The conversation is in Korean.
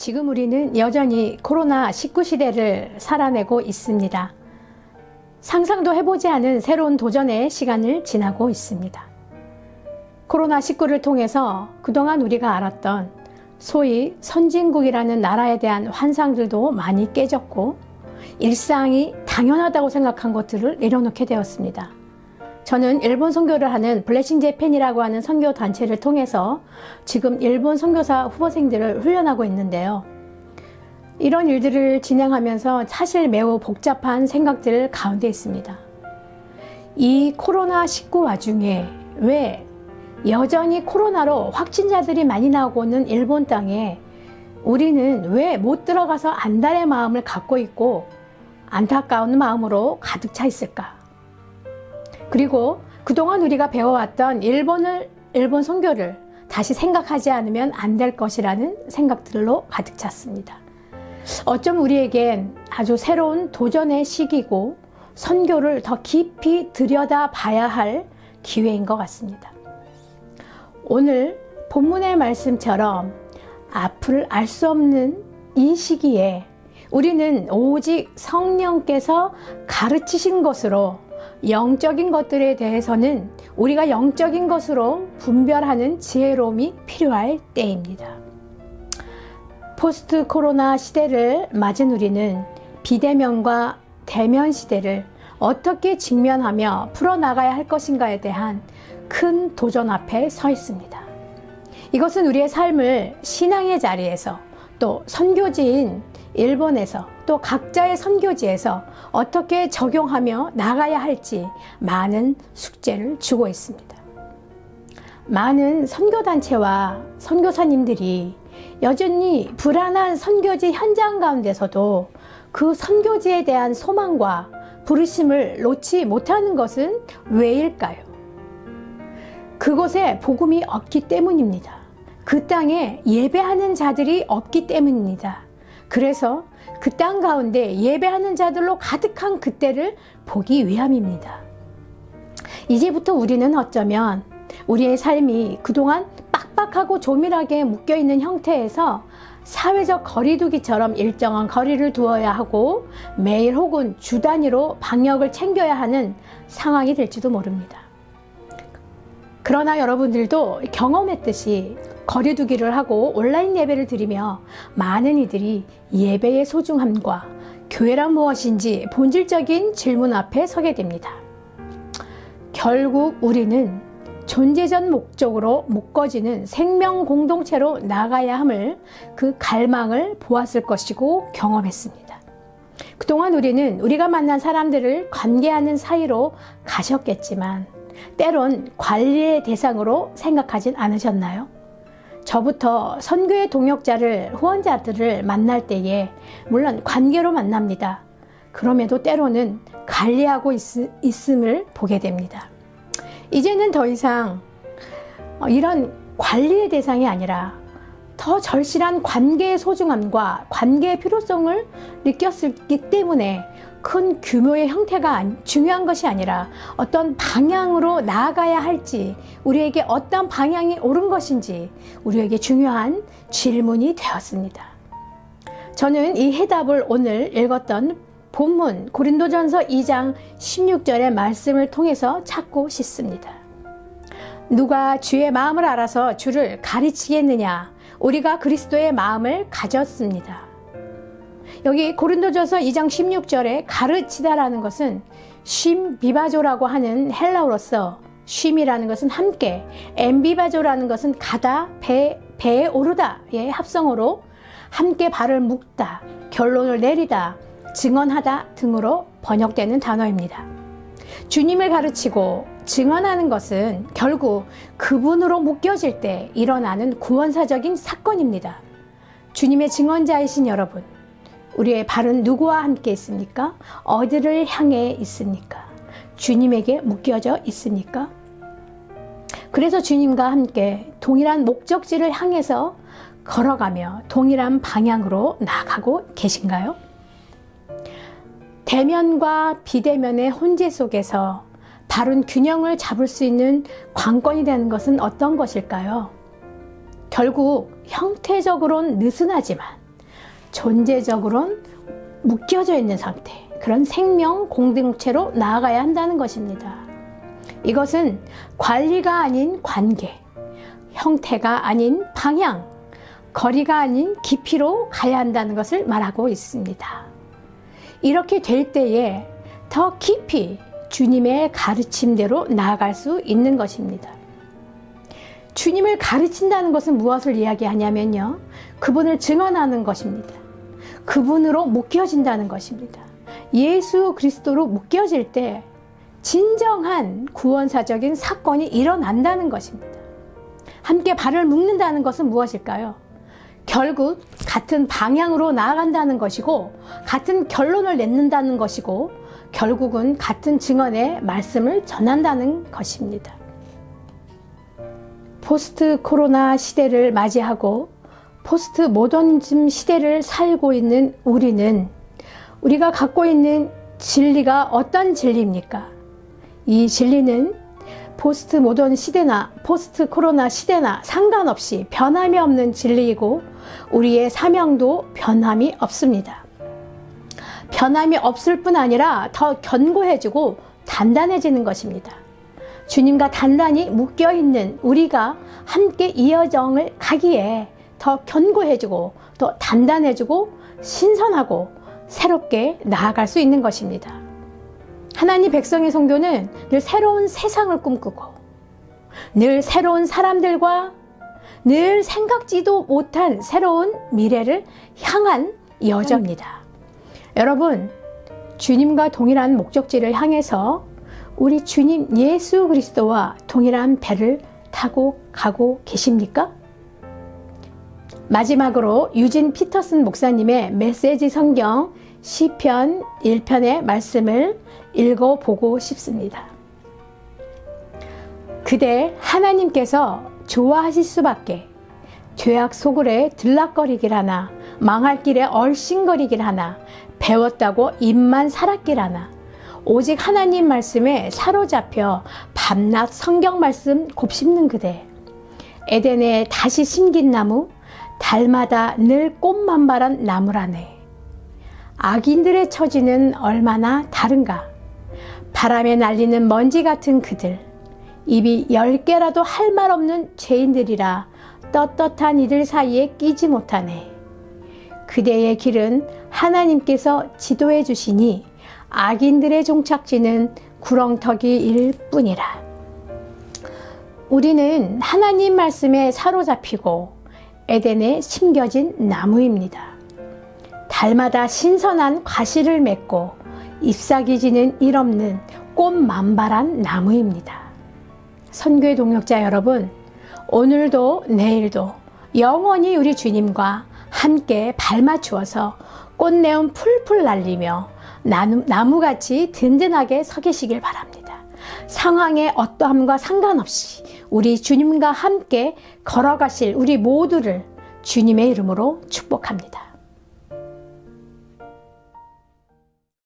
지금 우리는 여전히 코로나19 시대를 살아내고 있습니다. 상상도 해보지 않은 새로운 도전의 시간을 지나고 있습니다. 코로나19를 통해서 그동안 우리가 알았던 소위 선진국이라는 나라에 대한 환상들도 많이 깨졌고 일상이 당연하다고 생각한 것들을 내려놓게 되었습니다. 저는 일본 선교를 하는 블레싱 재팬이라고 하는 선교 단체를 통해서 지금 일본 선교사 후보생들을 훈련하고 있는데요. 이런 일들을 진행하면서 사실 매우 복잡한 생각들 가운데 있습니다. 이 코로나19 와중에 왜 여전히 코로나로 확진자들이 많이 나오고는 일본 땅에 우리는 왜 못 들어가서 안달의 마음을 갖고 있고 안타까운 마음으로 가득 차 있을까? 그리고 그동안 우리가 배워왔던 일본 선교를 다시 생각하지 않으면 안 될 것이라는 생각들로 가득 찼습니다. 어쩜 우리에겐 아주 새로운 도전의 시기고 선교를 더 깊이 들여다봐야 할 기회인 것 같습니다. 오늘 본문의 말씀처럼 앞을 알 수 없는 이 시기에 우리는 오직 성령께서 가르치신 것으로 영적인 것들에 대해서는 우리가 영적인 것으로 분별하는 지혜로움이 필요할 때입니다. 포스트 코로나 시대를 맞은 우리는 비대면과 대면 시대를 어떻게 직면하며 풀어나가야 할 것인가에 대한 큰 도전 앞에 서 있습니다. 이것은 우리의 삶을 신앙의 자리에서 또 선교지인 일본에서 또 각자의 선교지에서 어떻게 적용하며 나가야 할지 많은 숙제를 주고 있습니다. 많은 선교단체와 선교사님들이 여전히 불안한 선교지 현장 가운데서도 그 선교지에 대한 소망과 부르심을 놓지 못하는 것은 왜일까요? 그곳에 복음이 없기 때문입니다. 그 땅에 예배하는 자들이 없기 때문입니다. 그래서 그 땅 가운데 예배하는 자들로 가득한 그때를 보기 위함입니다. 이제부터 우리는 어쩌면 우리의 삶이 그동안 빡빡하고 조밀하게 묶여있는 형태에서 사회적 거리두기처럼 일정한 거리를 두어야 하고 매일 혹은 주 단위로 방역을 챙겨야 하는 상황이 될지도 모릅니다. 그러나 여러분들도 경험했듯이 거리두기를 하고 온라인 예배를 드리며 많은 이들이 예배의 소중함과 교회란 무엇인지 본질적인 질문 앞에 서게 됩니다. 결국 우리는 존재적 목적으로 묶어지는 생명 공동체로 나가야 함을 그 갈망을 보았을 것이고 경험했습니다. 그동안 우리는 우리가 만난 사람들을 관계하는 사이로 가셨겠지만 때론 관리의 대상으로 생각하진 않으셨나요? 저부터 선교의 동역자를, 후원자들을 만날 때에 물론 관계로 만납니다. 그럼에도 때로는 관리하고 있음을 보게 됩니다. 이제는 더 이상 이런 관리의 대상이 아니라 더 절실한 관계의 소중함과 관계의 필요성을 느꼈기 때문에 큰 규모의 형태가 중요한 것이 아니라 어떤 방향으로 나아가야 할지, 우리에게 어떤 방향이 옳은 것인지 우리에게 중요한 질문이 되었습니다. 저는 이 해답을 오늘 읽었던 본문 고린도전서 2장 16절의 말씀을 통해서 찾고 싶습니다. 누가 주의 마음을 알아서 주를 가르치겠느냐? 우리가 그리스도의 마음을 가졌습니다. 여기 고린도전서 2장 16절에 가르치다라는 것은 쉼비바조라고 하는 헬라어로서 쉼이라는 것은 함께, 엠비바조라는 것은 가다, 배에 오르다의 합성어로 함께 발을 묶다, 결론을 내리다, 증언하다 등으로 번역되는 단어입니다. 주님을 가르치고 증언하는 것은 결국 그분으로 묶여질 때 일어나는 구원사적인 사건입니다. 주님의 증언자이신 여러분, 우리의 발은 누구와 함께 있습니까? 어디를 향해 있습니까? 주님에게 묶여져 있습니까? 그래서 주님과 함께 동일한 목적지를 향해서 걸어가며 동일한 방향으로 나아가고 계신가요? 대면과 비대면의 혼재 속에서 바른 균형을 잡을 수 있는 관건이 되는 것은 어떤 것일까요? 결국 형태적으로는 느슨하지만 존재적으로는 묶여져 있는 상태, 그런 생명 공동체로 나아가야 한다는 것입니다. 이것은 관리가 아닌 관계, 형태가 아닌 방향, 거리가 아닌 깊이로 가야 한다는 것을 말하고 있습니다. 이렇게 될 때에 더 깊이 주님의 가르침대로 나아갈 수 있는 것입니다. 주님을 가르친다는 것은 무엇을 이야기하냐면요, 그분을 증언하는 것입니다. 그분으로 묶여진다는 것입니다. 예수 그리스도로 묶여질 때 진정한 구원사적인 사건이 일어난다는 것입니다. 함께 발을 묶는다는 것은 무엇일까요? 결국 같은 방향으로 나아간다는 것이고, 같은 결론을 맺는다는 것이고, 결국은 같은 증언의 말씀을 전한다는 것입니다. 포스트 코로나 시대를 맞이하고 포스트 모더니즘 시대를 살고 있는 우리가 갖고 있는 진리가 어떤 진리입니까? 이 진리는 포스트 모던 시대나 포스트 코로나 시대나 상관없이 변함이 없는 진리이고, 우리의 사명도 변함이 없습니다. 변함이 없을 뿐 아니라 더 견고해지고 단단해지는 것입니다. 주님과 단단히 묶여있는 우리가 함께 이 여정을 가기에 더 견고해지고 더 단단해지고 신선하고 새롭게 나아갈 수 있는 것입니다. 하나님 백성의 성도는 늘 새로운 세상을 꿈꾸고 늘 새로운 사람들과 늘 생각지도 못한 새로운 미래를 향한 여정입니다. 여러분, 주님과 동일한 목적지를 향해서 우리 주님 예수 그리스도와 동일한 배를 타고 가고 계십니까? 마지막으로 유진 피터슨 목사님의 메시지 성경 시편 1편의 말씀을 읽어보고 싶습니다. 그대 하나님께서 좋아하실 수밖에 죄악 소굴에 들락거리길 하나 망할 길에 얼씬거리길 하나 배웠다고 입만 살았길 하나 오직 하나님 말씀에 사로잡혀 밤낮 성경 말씀 곱씹는 그대, 에덴에 다시 심긴 나무, 달마다 늘 꽃만 바란 나무라네. 악인들의 처지는 얼마나 다른가. 바람에 날리는 먼지 같은 그들, 입이 10개라도 할 말 없는 죄인들이라 떳떳한 이들 사이에 끼지 못하네. 그대의 길은 하나님께서 지도해 주시니 악인들의 종착지는 구렁텅이일 뿐이라. 우리는 하나님 말씀에 사로잡히고 에덴에 심겨진 나무입니다. 달마다 신선한 과실을 맺고 잎사귀 지는 일 없는 꽃 만발한 나무입니다. 선교의 동역자 여러분, 오늘도 내일도 영원히 우리 주님과 함께 발맞추어서 꽃내음 풀풀 날리며 나무같이 든든하게 서 계시길 바랍니다. 상황의 어떠함과 상관없이 우리 주님과 함께 걸어가실 우리 모두를 주님의 이름으로 축복합니다.